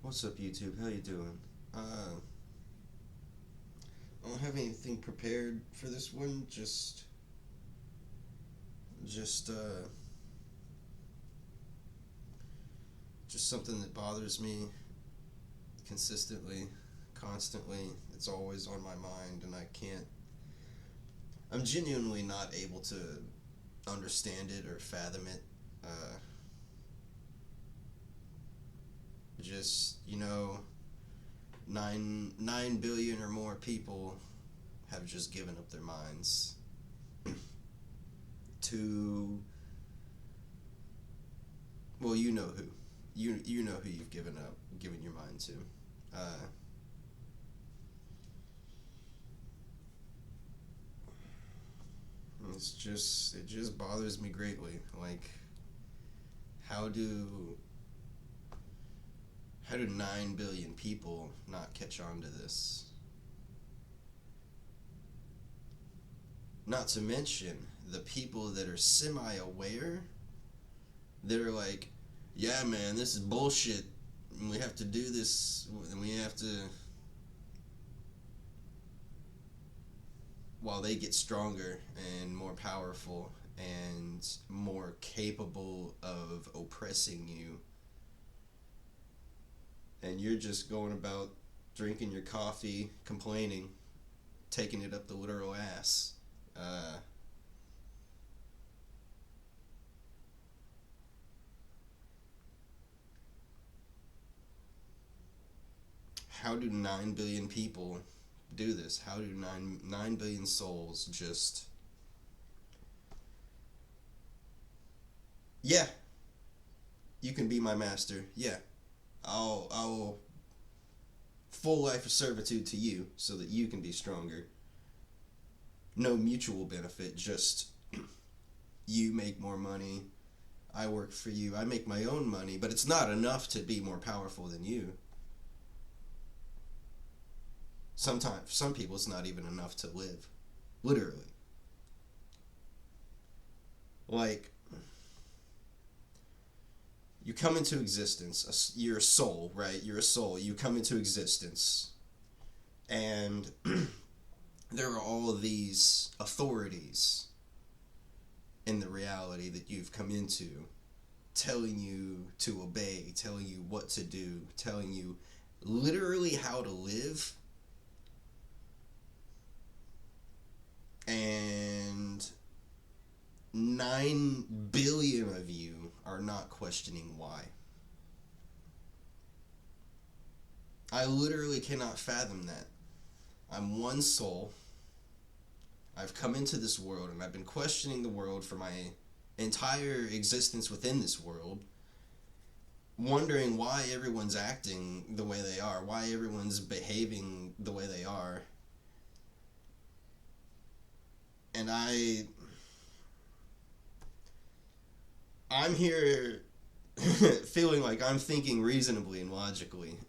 What's up, YouTube? How you doing? I don't have anything prepared for this one. Just, uh, just something that bothers me consistently, constantly. It's always on my mind, and I can't. I'm genuinely not able to understand it or fathom it. Uh, just nine billion or more people have just given up their minds to, well, you know who. You know who you've given your mind to. Uh, it just bothers me greatly. Like, how do how do 9 billion people not catch on to this? Not to mention the people that are semi-aware. They're like, yeah, man, this is bullshit. We have to do this, and we have to. While they get stronger and more powerful and more capable of oppressing you, and you're just going about drinking your coffee, complaining, taking it up the literal ass. Uh, how do 9 billion people do this? How do nine billion souls just, yeah, you can be my master. Yeah, I'll full life of servitude to you so that you can be stronger. No mutual benefit, just you make more money, I work for you, I make my own money, but it's not enough to be more powerful than you. Sometimes, for some people, it's not even enough to live. Literally. Like, you come into existence, you're a soul, right? You're a soul. You come into existence, and there are all of these authorities in the reality that you've come into, telling you to obey, telling you what to do, telling you literally how to live. And 9 billion of you are not questioning why. I literally cannot fathom that. I'm one soul. I've come into this world and I've been questioning the world for my entire existence within this world, wondering why everyone's acting the way they are, why everyone's behaving the way they are. And I'm here feeling like I'm thinking reasonably and logically.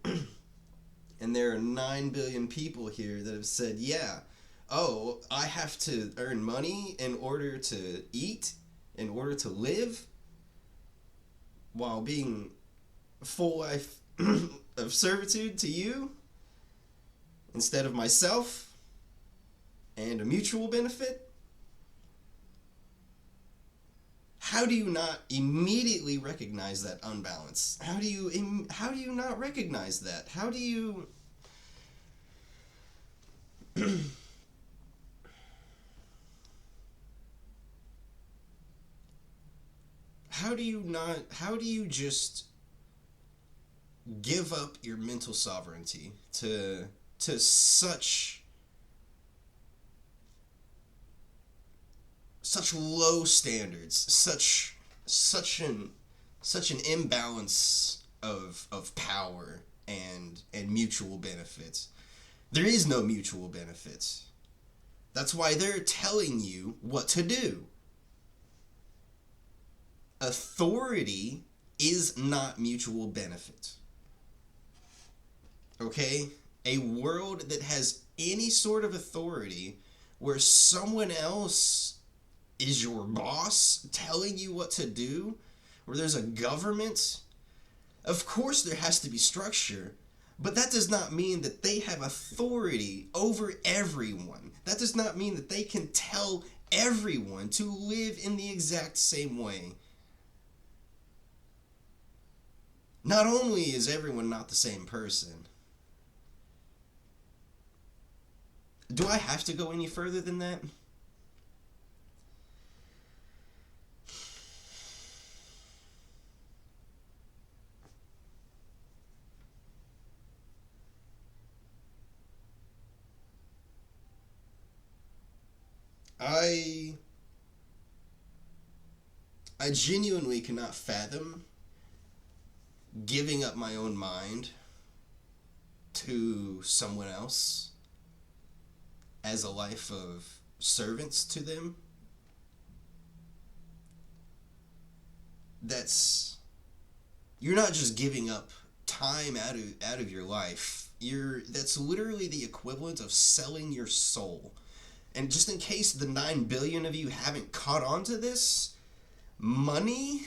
And there are 9 billion people here that have said, yeah, oh, I have to earn money in order to eat, in order to live, while being full life of servitude to you instead of myself and a mutual benefit. How do you not immediately recognize that unbalance? How do you not recognize that? How do you just give up your mental sovereignty to such low standards, such an imbalance of power and mutual benefits? There is no mutual benefit. That's why they're telling you what to do. Authority is not mutual benefit. Okay? A world that has any sort of authority where someone else is your boss telling you what to do, where there's a government Of course, there has to be structure, but that does not mean that they have authority over everyone. That does not mean that they can tell everyone to live in the exact same way. Not only is everyone not the same person, do I have to go any further than that? I I genuinely cannot fathom giving up my own mind to someone else as a life of servants to them. That's You're not just giving up time out of your life. That's literally the equivalent of selling your soul. And just in case the 9 billion of you haven't caught on to this, money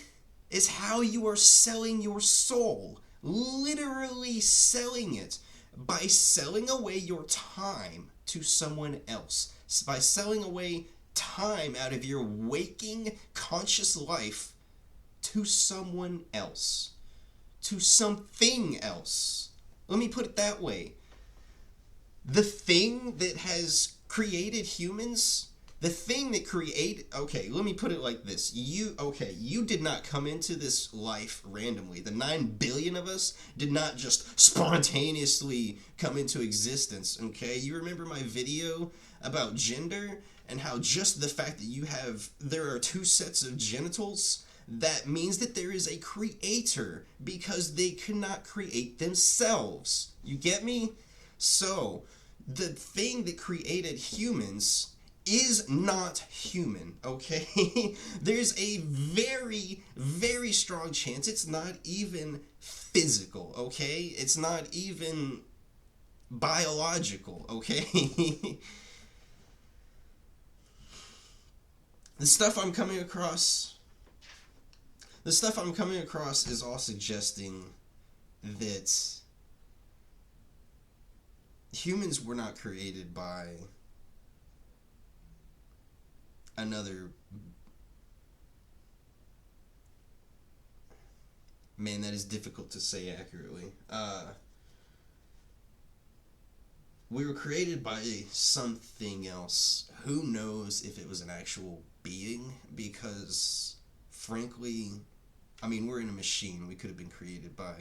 is how you are selling your soul. Literally selling it by selling away your time to someone else. By selling away time out of your waking conscious life to someone else. To something else. Let me put it that way. The thing that has created humans, okay, let me put it like this. You did not come into this life randomly. The 9 billion of us did not just spontaneously come into existence, okay? You remember my video about gender and how just the fact that there are two sets of genitals, that means that there is a creator because they cannot create themselves. You get me? So, the thing that created humans is not human, okay? There's a very, very strong chance it's not even physical, okay? It's not even biological, okay? The stuff I'm coming across is all suggesting that humans were not created by another... Man, that is difficult to say accurately. We were created by something else. Who knows if it was an actual being? Because, frankly, we're in a machine. We could have been created by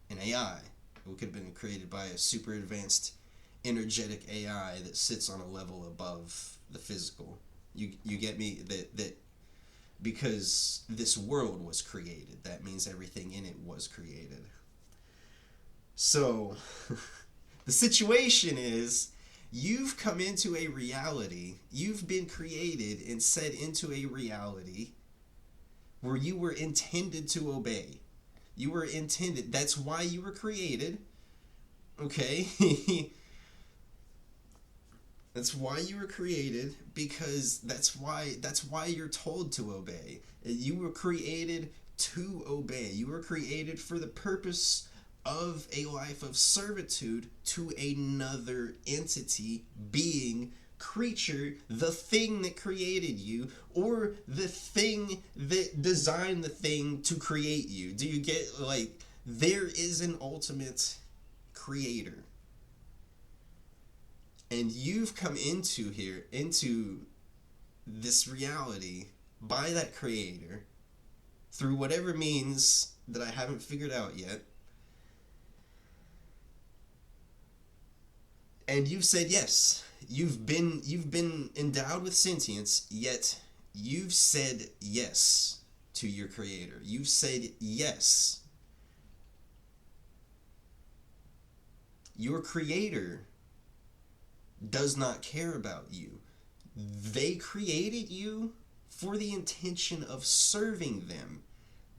an AI. We could have been created by a super advanced, energetic AI that sits on a level above the physical. You get me? That because this world was created, that means everything in it was created. So, the situation is, you've come into a reality, you've been created and set into a reality where you were intended to obey. You were intended, that's why you were created, okay? That's why you were created, because that's why you're told to obey. You were created to obey. You were created for the purpose of a life of servitude to another entity, being, creature, the thing that created you, or the thing that designed the thing to create you. Do you get, there is an ultimate creator. And you've come into this reality by that creator through whatever means that I haven't figured out yet. And you've said yes. You've been endowed with sentience, yet you've said yes to your creator. You've said yes. Your creator does not care about you. They created you for the intention of serving them.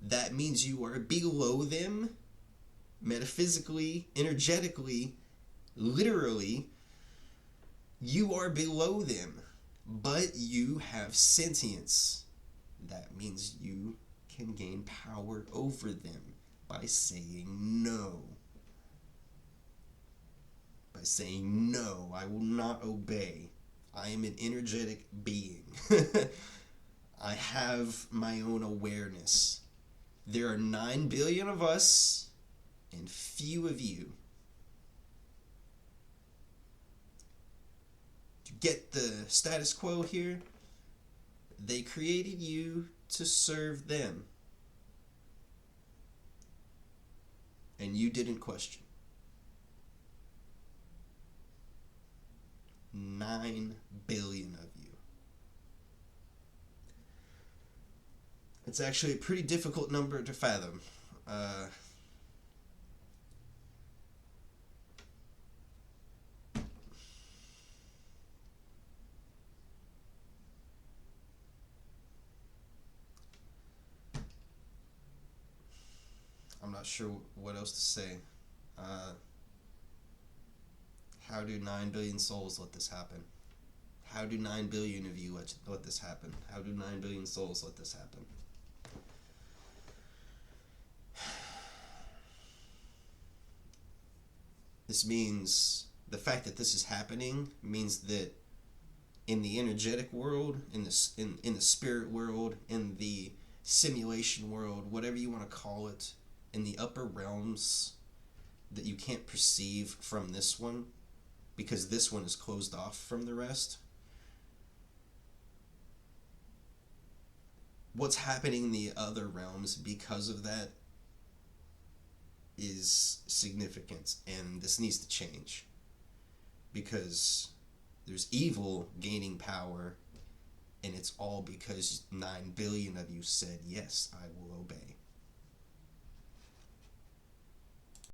That means you are below them, metaphysically, energetically, literally. You are below them, but you have sentience. That means you can gain power over them. by saying no. By saying no, I will not obey. I am an energetic being. I have my own awareness. There are 9 billion of us and few of you. To get the status quo here, they created you to serve them. And you didn't question. 9 billion of you. It's actually a pretty difficult number to fathom. I'm not sure what else to say. How do 9 billion souls let this happen? How do 9 billion of you let this happen? How do 9 billion souls let this happen? This means, the fact that this is happening means that in the energetic world, in the spirit world, in the simulation world, whatever you want to call it, in the upper realms that you can't perceive from this one, because this one is closed off from the rest, what's happening in the other realms because of that is significant, and this needs to change, because there's evil gaining power, and it's all because 9 billion of you said, yes, I will obey.